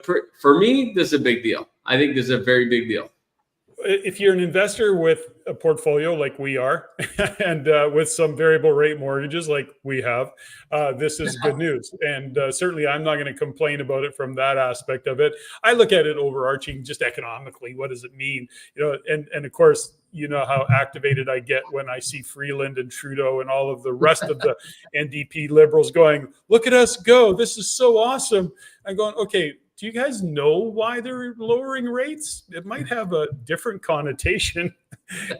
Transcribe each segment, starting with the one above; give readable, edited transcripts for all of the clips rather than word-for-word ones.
for me, this is a big deal. I think this is a very big deal. If you're an investor with a portfolio like we are, and with some variable rate mortgages like we have, this is good news. And certainly I'm not going to complain about it from that aspect of it. I look at it overarching, just economically. What does it mean? And of course, you know how activated I get when I see Freeland and Trudeau and all of the rest of the NDP liberals going, look at us go. This is so awesome. I'm going, okay, do you guys know why they're lowering rates? It might have a different connotation.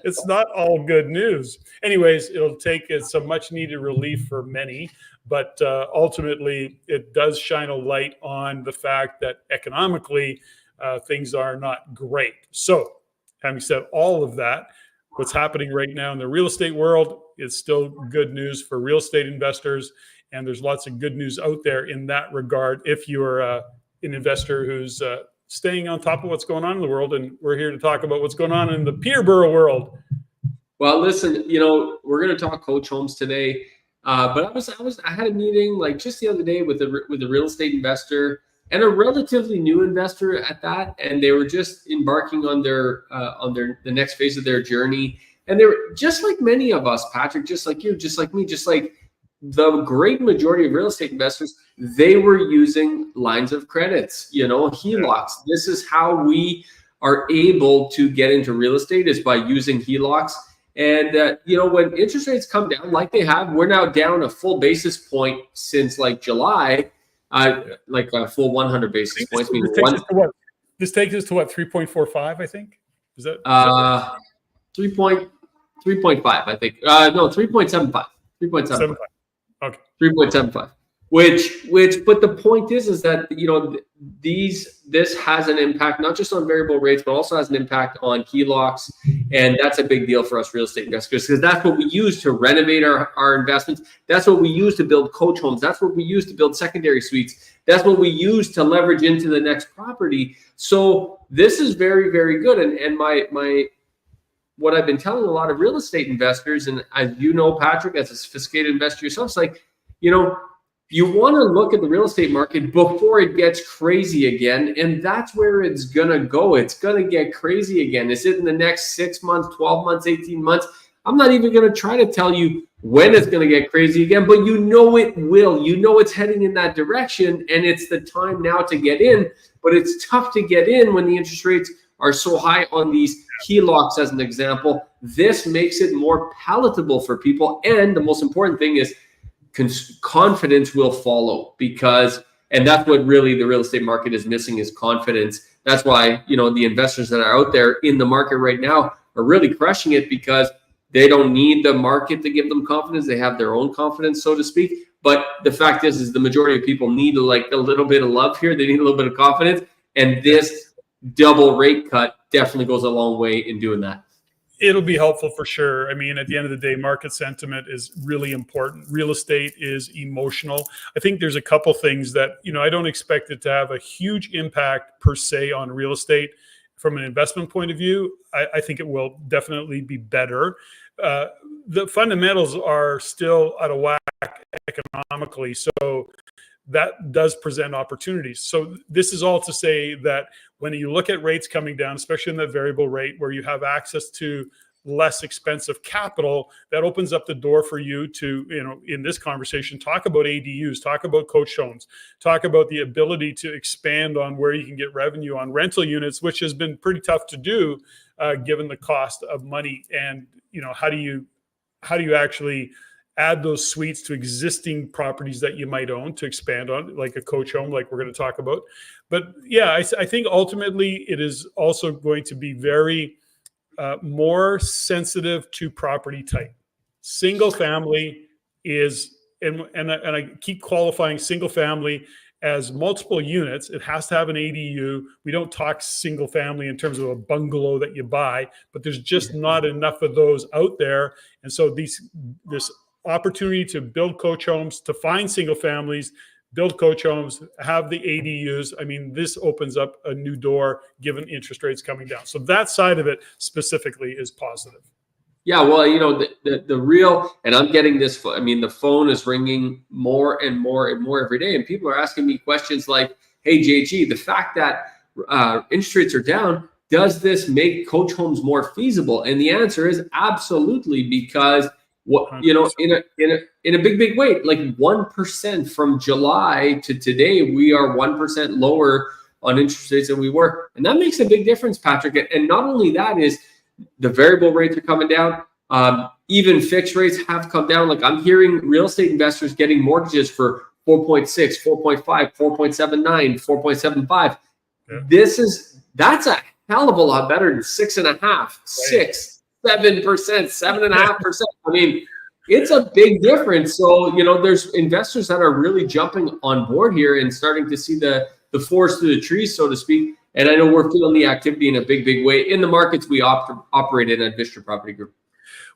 It's not all good news. Anyways, it'll take some much needed relief for many, but ultimately it does shine a light on the fact that economically things are not great. So having said all of that, what's happening right now in the real estate world is still good news for real estate investors. And there's lots of good news out there in that regard if you're an investor who's staying on top of what's going on in the world. And we're here to talk about what's going on in the Peterborough world. Well, listen, we're going to talk coach homes today. But I had a meeting like just the other day with a real estate investor and a relatively new investor at that. And they were just embarking on the next phase of their journey. And they were just like many of us, Patrick, just like you, just like me, just like the great majority of real estate investors, they were using lines of credits, HELOCs. This is how we are able to get into real estate, is by using HELOCs. And, when interest rates come down like they have, we're now down a full basis point since like July, like a full 100 basis points. This takes us to what, 3.45, I think? Is that 3.5, I think. No, 3.75. 3.75. Okay. 3.75. But the point is that, this has an impact, not just on variable rates, but also has an impact on HELOCs. And that's a big deal for us real estate investors, because that's what we use to renovate our investments. That's what we use to build coach homes. That's what we use to build secondary suites. That's what we use to leverage into the next property. So this is very, very good. And what I've been telling a lot of real estate investors, and as you know, Patrick, as a sophisticated investor yourself, it's like, you want to look at the real estate market before it gets crazy again. And that's where it's going to go. It's going to get crazy again. Is it in the next 6 months, 12 months, 18 months? I'm not even going to try to tell you when it's going to get crazy again, but it will. It's heading in that direction, and it's the time now to get in. But it's tough to get in when the interest rates are so high on these HELOCs, as an example. This makes it more palatable for people. And the most important thing is confidence will follow, and that's what really the real estate market is missing, is confidence. That's why, the investors that are out there in the market right now are really crushing it, because they don't need the market to give them confidence. They have their own confidence, so to speak. But the fact is the majority of people need like a little bit of love here. They need a little bit of confidence. And this double rate cut definitely goes a long way in doing that. It'll be helpful for sure. I mean, at the end of the day, market sentiment is really important. Real estate is emotional. I think there's a couple things that, I don't expect it to have a huge impact per se on real estate from an investment point of view. I think it will definitely be better. The fundamentals are still out of whack economically. So that does present opportunities. So this is all to say that when you look at rates coming down, especially in that variable rate where you have access to less expensive capital, that opens up the door for you to, in this conversation, talk about ADUs, talk about coach homes, talk about the ability to expand on where you can get revenue on rental units, which has been pretty tough to do given the cost of money. And, how do you actually add those suites to existing properties that you might own to expand on, like a coach home, like we're going to talk about. But yeah, I think ultimately it is also going to be very more sensitive to property type. Single family is, and I keep qualifying single family as multiple units. It has to have an ADU. We don't talk single family in terms of a bungalow that you buy, but there's just not enough of those out there. And so this opportunity to build coach homes, to find single families, build coach homes, have the ADUs. I mean, this opens up a new door given interest rates coming down. So that side of it specifically is positive. Yeah, well, the real, and I'm getting this, the phone is ringing more and more and more every day. And people are asking me questions like, hey, JG, the fact that interest rates are down, does this make coach homes more feasible? And the answer is absolutely, because what, you know, in a big way, like 1% from July to today, we are 1% lower on interest rates than we were. And that makes a big difference, Patrick. And not only that, is the variable rates are coming down. Even fixed rates have come down. Like, I'm hearing real estate investors getting mortgages for 4.6, 4.5, 4.79, 4.75. That's a hell of a lot better than 6.5%, 6, 7%, 7.5%. I mean, it's a big difference. So, you know, there's investors that are really jumping on board here and starting to see the forest through the trees, so to speak. And I know we're feeling the activity in a big way in the markets we operate in at Vistra Property Group.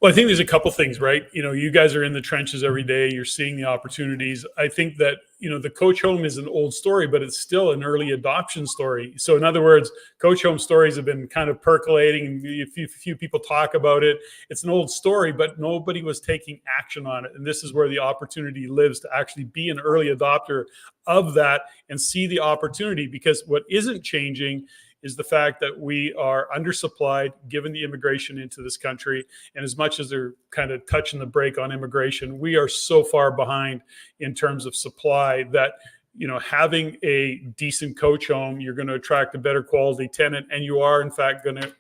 Well, I think there's a couple things, right? You know, you guys are in the trenches every day. You're seeing the opportunities. I think that, you know, the coach home is an old story, but it's still an early adoption story. So in other words, coach home stories have been kind of percolating. A few people talk about it. It's an old story, but nobody was taking action on it. And this is where the opportunity lives, to actually be an early adopter of that and see the opportunity. Because what isn't changing is the fact that we are undersupplied given the immigration into this country. And as much as they're kind of touching the brake on immigration, we are so far behind in terms of supply that, you know, having a decent coach home, you're going to attract a better quality tenant, and you are in fact going to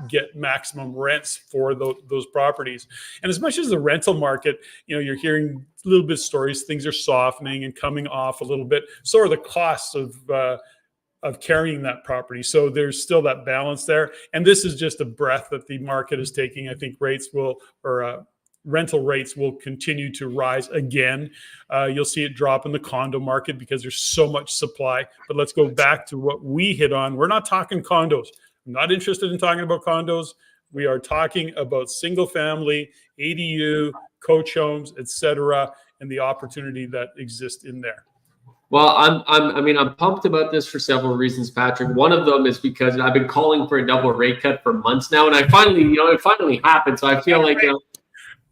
get maximum rents for those properties. And as much as the rental market, you know, you're hearing a little bit of stories, things are softening and coming off a little bit. So are the costs of carrying that property. So there's still that balance there. And this is just a breath that the market is taking. I think rental rates will continue to rise again. You'll see it drop in the condo market because there's so much supply. But let's go back to what we hit on. We're not talking condos. I'm not interested in talking about condos. We are talking about single family, ADU, coach homes, etc., and the opportunity that exists in there. Well, I'm pumped about this for several reasons, Patrick. One of them is because I've been calling for a double rate cut for months now, and it finally happened. So I feel like, you know,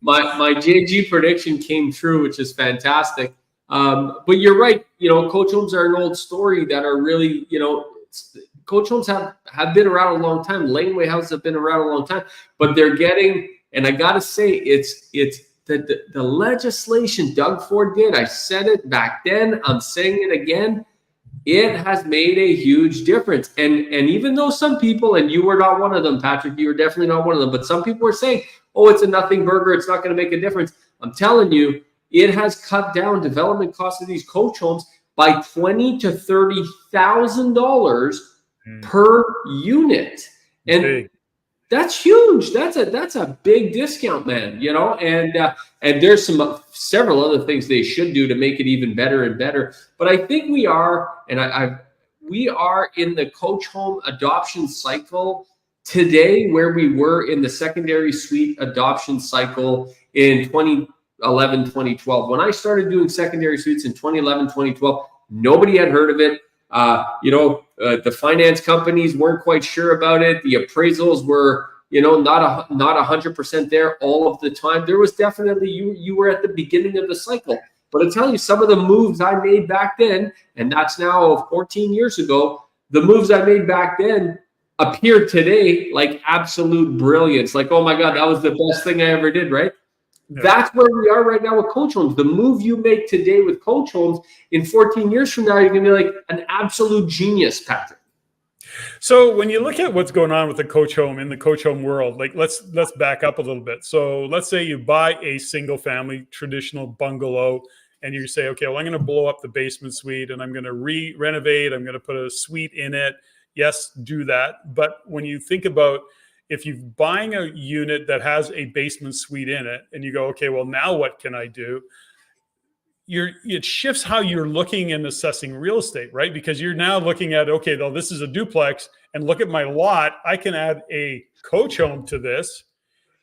my JG prediction came true, which is fantastic. But you're right. You know, coach homes are an old story that are really, you know, coach homes have been around a long time. Laneway houses have been around a long time, but they're getting, and I got to say, it's the legislation Doug Ford did. I said it back then. I'm saying it again. It has made a huge difference. And even though some people, and you were not one of them, Patrick, you were definitely not one of them, but some people were saying, oh, it's a nothing burger, it's not going to make a difference. I'm telling you, it has cut down development costs of these coach homes by $20,000 to $30,000 per unit. And big. That's huge. That's a big discount, man. You know, and there's several other things they should do to make it even better and better. But I think we are, and we are in the coach home adoption cycle today, where we were in the secondary suite adoption cycle in 2011, 2012. When I started doing secondary suites in 2011, 2012, nobody had heard of it. The finance companies weren't quite sure about it. The appraisals were, you know, not 100% there all of the time. There was definitely, you were at the beginning of the cycle. But I tell you, some of the moves I made back then, and that's now 14 years ago, the moves I made back then appear today like absolute brilliance. Like, oh my God, that was the best thing I ever did, right? Yeah. That's where we are right now with coach homes. The move you make today with coach homes, in 14 years from now, you're going to be like an absolute genius, Patrick. So when you look at what's going on with the coach home in the coach home world, like let's back up a little bit. So let's say you buy a single family traditional bungalow and you say, okay, well, I'm going to blow up the basement suite and I'm going to renovate. I'm going to put a suite in it. Yes, do that. But when you think about, if you're buying a unit that has a basement suite in it and you go, okay, well, now what can I do? It shifts how you're looking and assessing real estate, right? Because you're now looking at, okay, though this is a duplex, and look at my lot, I can add a coach home to this.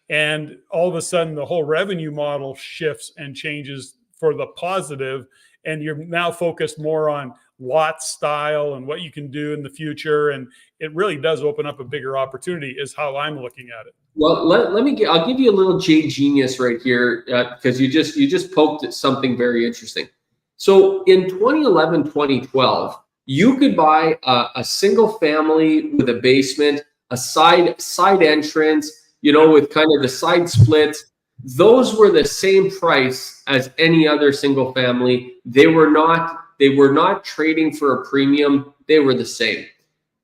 And all of a sudden the whole revenue model shifts and changes for the positive. And you're now focused more on lot style and what you can do in the future. And it really does open up a bigger opportunity, is how I'm looking at it. Well, I'll give you a little J genius right here, because you just poked at something very interesting. So in 2011, 2012, You could buy a single family with a basement, a side entrance, with kind of the side splits. Those were the same price as any other single family. They were not trading for a premium. They were the same.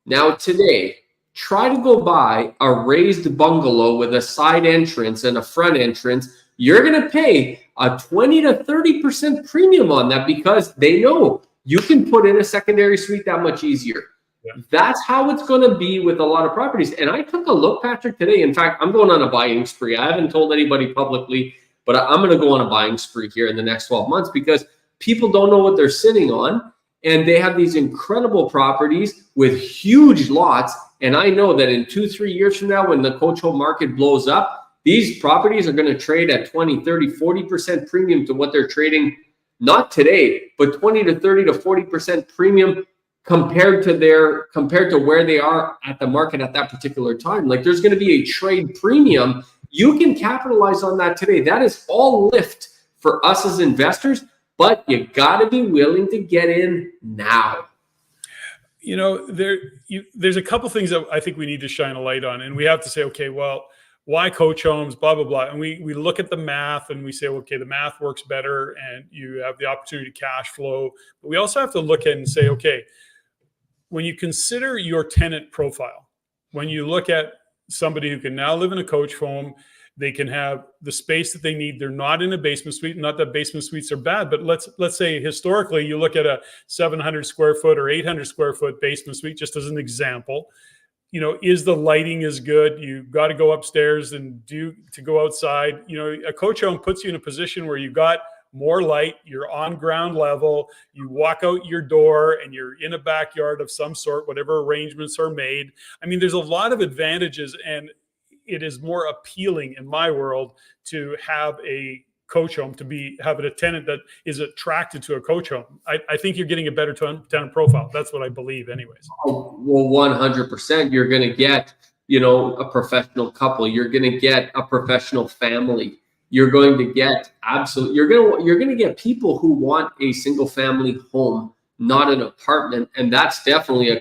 Now today, try to go buy a raised bungalow with a side entrance and a front entrance. You're going to pay a 20 to 30% premium on that because they know you can put in a secondary suite that much easier. Yeah. That's how it's going to be with a lot of properties. And I took a look, Patrick, today. In fact, I'm going on a buying spree. I haven't told anybody publicly, but I'm going to go on a buying spree here in the next 12 months because people don't know what they're sitting on. And they have these incredible properties with huge lots. And I know that in 2-3 years from now, when the coach home market blows up, these properties are going to trade at 20, 30, 40% premium to what they're trading, not today, but 20 to 30 to 40% premium compared to where they are at the market at that particular time. Like there's going to be a trade premium. You can capitalize on that today. That is all lift for us as investors, but you got to be willing to get in now. There's a couple things that I think we need to shine a light on, and we have to say, okay, well, why coach homes, blah, blah, blah. And we look at the math and we say, okay, the math works better and you have the opportunity to cash flow. But we also have to look at and say, okay, when you consider your tenant profile, when you look at somebody who can now live in a coach home, they can have the space that they need. They're not in a basement suite. Not that basement suites are bad, but let's say historically you look at a 700 square foot or 800 square foot basement suite, just as an example. Is the lighting as good? You got to go upstairs and to go outside. A coach home puts you in a position where you've got more light, you're on ground level, you walk out your door and you're in a backyard of some sort, whatever arrangements are made. I mean, there's a lot of advantages, and it is more appealing in my world to have a coach home, have a tenant that is attracted to a coach home. I think you're getting a better tenant profile. That's what I believe anyways. Oh, well, 100%. You're going to get, a professional couple. You're going to get a professional family. You're going to get you're going to get people who want a single family home, not an apartment. And that's definitely a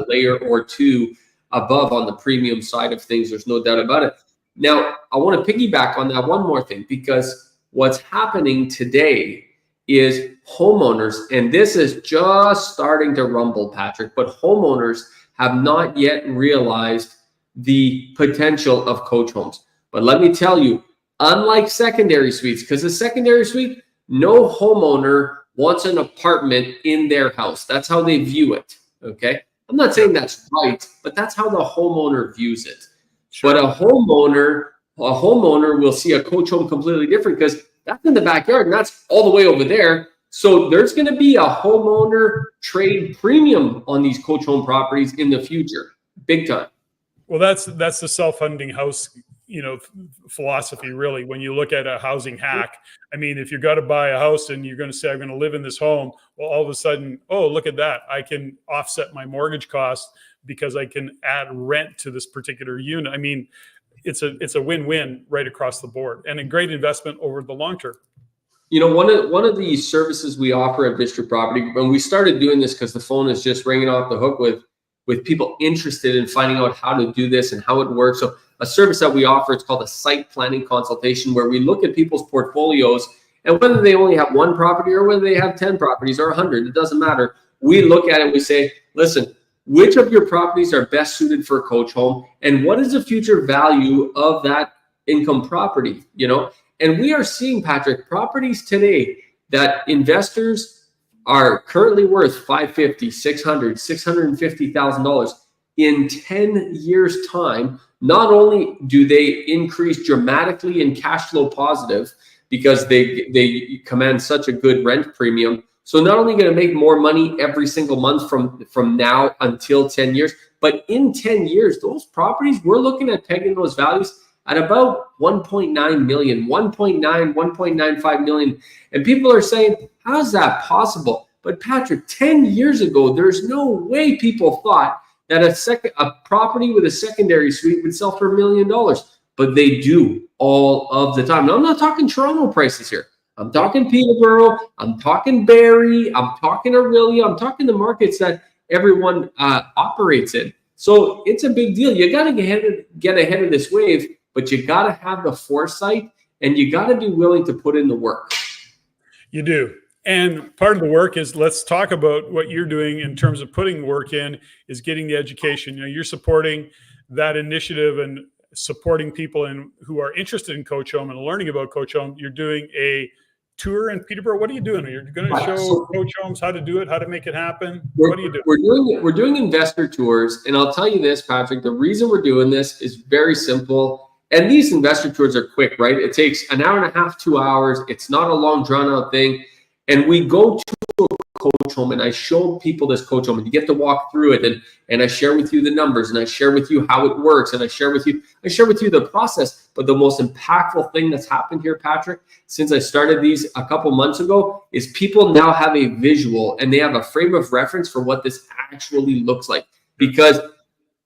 layer or two above on the premium side of things. There's no doubt about it. Now, I want to piggyback on that one more thing, because what's happening today is homeowners, and this is just starting to rumble, Patrick, but homeowners have not yet realized the potential of coach homes. But let me tell you, unlike secondary suites, because a secondary suite, no homeowner wants an apartment in their house. That's how they view it, okay? I'm not saying that's right, but that's how the homeowner views it. Sure. But a homeowner will see a coach home completely different, because that's in the backyard and that's all the way over there. So there's going to be a homeowner trade premium on these coach home properties in the future, big time. Well, that's the self-funding house, philosophy, really. When you look at a housing hack, I mean, if you've got to buy a house and you're going to say, I'm going to live in this home, well, all of a sudden, oh, look at that. I can offset my mortgage costs because I can add rent to this particular unit. I mean, it's a win-win right across the board, and a great investment over the long term. One of the services we offer at Vista Property, when we started doing this, because the phone is just ringing off the hook with people interested in finding out how to do this and how it works. So a service that we offer, it's called a site planning consultation, where we look at people's portfolios, and whether they only have one property or whether they have 10 properties or 100, it doesn't matter. We look at it and we say, listen, which of your properties are best suited for a coach home, and what is the future value of that income property? And we are seeing, Patrick, properties today that investors are currently worth $550,000, $600,000, $650,000 in 10 years' time. Not only do they increase dramatically in cash flow positive because they command such a good rent premium, so not only going to make more money every single month from now until 10 years, but in 10 years, those properties, we're looking at pegging those values at about 1.9 million, 1.95 million. And people are saying, how is that possible? But Patrick, 10 years ago, there's no way people thought that a property with a secondary suite would sell for $1 million, but they do all of the time. Now, I'm not talking Toronto prices here. I'm talking Peterborough, I'm talking Barrie, I'm talking Orillia, I'm talking the markets that everyone operates in. So it's a big deal. You got to get ahead of this wave, but you got to have the foresight and you got to be willing to put in the work. You do. And part of the work is, let's talk about what you're doing in terms of putting work in, is getting the education. You know, you're supporting that initiative and supporting people who are interested in Coach Home and learning about Coach Home. You're doing a tour in Peterborough. What are you doing? You're going to show Coach Homes how to do it, how to make it happen. What are you doing? We're doing investor tours, and I'll tell you this, Patrick. The reason we're doing this is very simple. And these investor tours are quick, right? It takes an hour and a half, 2 hours. It's not a long, drawn-out thing. And we go to a Coach Home, and I show people this Coach Home, and you get to walk through it, and I share with you the numbers, and I share with you how it works, and I share with you the process. But the most impactful thing that's happened here, Patrick, since I started these a couple months ago, is people now have a visual and they have a frame of reference for what this actually looks like. Because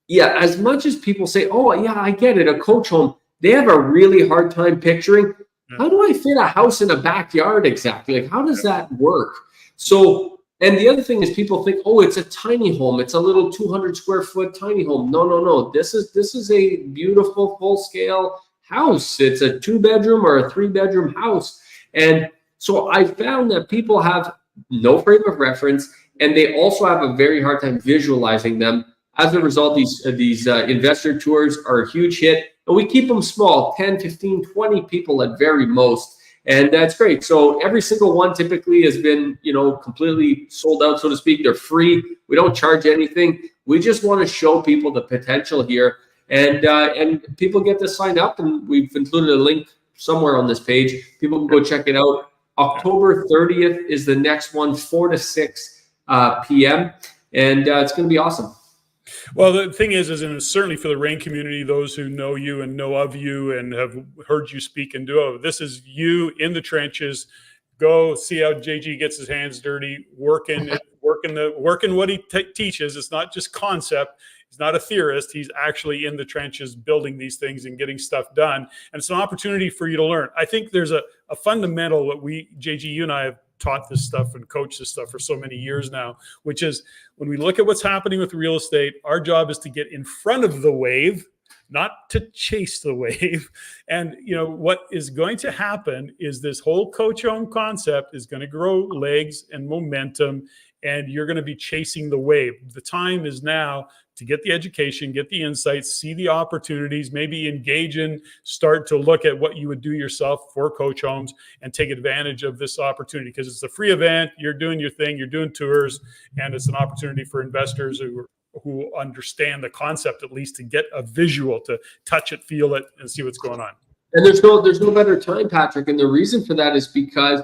yeah, as much as people say, oh yeah, I get it, a Coach Home, they have a really hard time picturing, how do I fit a house in a backyard exactly? Like, how does that work? So, and the other thing is, people think, oh, it's a tiny home. It's a little 200 square foot tiny home. No. This is a beautiful full scale house. It's a 2-bedroom or a 3-bedroom house. And so I found that people have no frame of reference, and they also have a very hard time visualizing them. As a result, these investor tours are a huge hit, and we keep them small, 10, 15, 20 people at very most. And that's great. So every single one typically has been, completely sold out, so to speak. They're free. We don't charge anything. We just want to show people the potential here. And people get to sign up, and we've included a link somewhere on this page. People can go check it out. October 30th is the next one, 4 to 6 p.m. And it's going to be awesome. Well, the thing is certainly for the RAIN community, those who know you and know of you and have heard you speak and do, this is you in the trenches. Go see how JG gets his hands dirty, working what he teaches. It's not just concept. He's not a theorist. He's actually in the trenches building these things and getting stuff done. And it's an opportunity for you to learn. I think there's a fundamental that JG, you and I have taught this stuff and coached this stuff for so many years now, which is, when we look at what's happening with real estate, our job is to get in front of the wave, not to chase the wave. And what is going to happen is this whole Coach Home concept is going to grow legs and momentum, and you're going to be chasing the wave. The time is now to get the education, get the insights, see the opportunities, maybe engage in, start to look at what you would do yourself for Coach Homes, and take advantage of this opportunity, because it's a free event. You're doing your thing, you're doing tours, and it's an opportunity for investors who understand the concept, at least to get a visual, to touch it, feel it, and see what's going on. And there's no better time, Patrick. And the reason for that is because,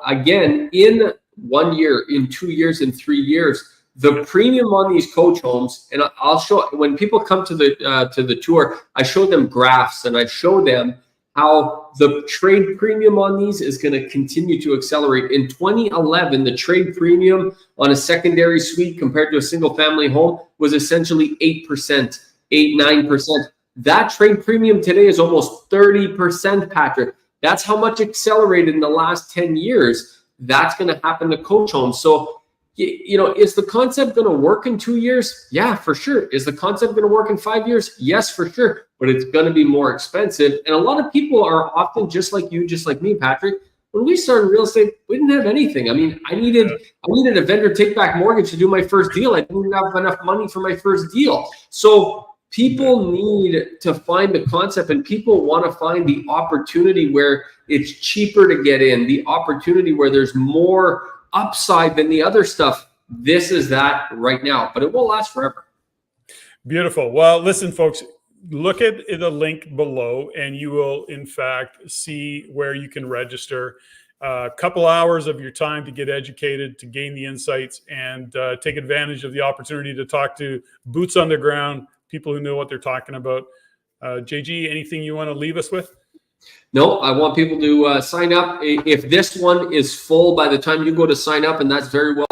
again, in 1 year, in 2 years, in 3 years, the premium on these Coach Homes, and I'll show, when people come to the tour, I show them graphs, and I show them how the trade premium on these is going to continue to accelerate. In 2011, the trade premium on a secondary suite compared to a single family home was essentially 8%, 9%. That trade premium today is almost 30%, Patrick. That's how much accelerated in the last 10 years. That's going to happen to Coach Homes. So, is the concept going to work in 2 years? Yeah, for sure. Is the concept going to work in 5 years? Yes, for sure. But it's going to be more expensive. And a lot of people are often just like you, just like me, Patrick. When we started real estate, we didn't have anything. I mean, I needed a vendor take back mortgage to do my first deal. I didn't have enough money for my first deal. So people need to find the concept, and people want to find the opportunity where it's cheaper to get in, the opportunity where there's more upside than the other stuff. This is that right now, but it won't last forever. Beautiful. Well, listen, folks, look at the link below, and you will, in fact, see where you can register. A couple hours of your time to get educated, to gain the insights, and take advantage of the opportunity to talk to boots on the ground, people who know what they're talking about. JG, anything you want to leave us with? No, I want people to sign up. If this one is full by the time you go to sign up, and that's very well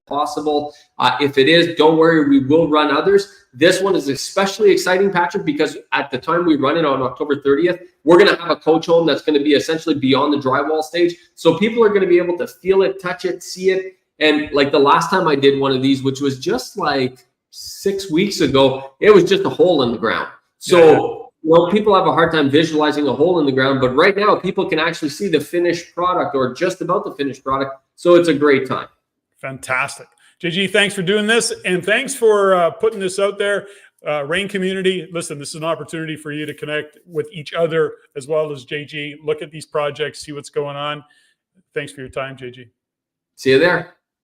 possible. If it is, don't worry, we will run others. This one is especially exciting, Patrick, because at the time we run it on October 30th, we're going to have a coach home that's going to be essentially beyond the drywall stage. So people are going to be able to feel it, touch it, see it. And like the last time I did one of these, which was just like 6 weeks ago, it was just a hole in the ground. So people have a hard time visualizing a hole in the ground, but right now people can actually see the finished product or just about the finished product. So it's a great time. Fantastic. JG, thanks for doing this. And thanks for putting this out there. Rain community, listen, this is an opportunity for you to connect with each other as well as JG. Look at these projects, see what's going on. Thanks for your time, JG. See you there.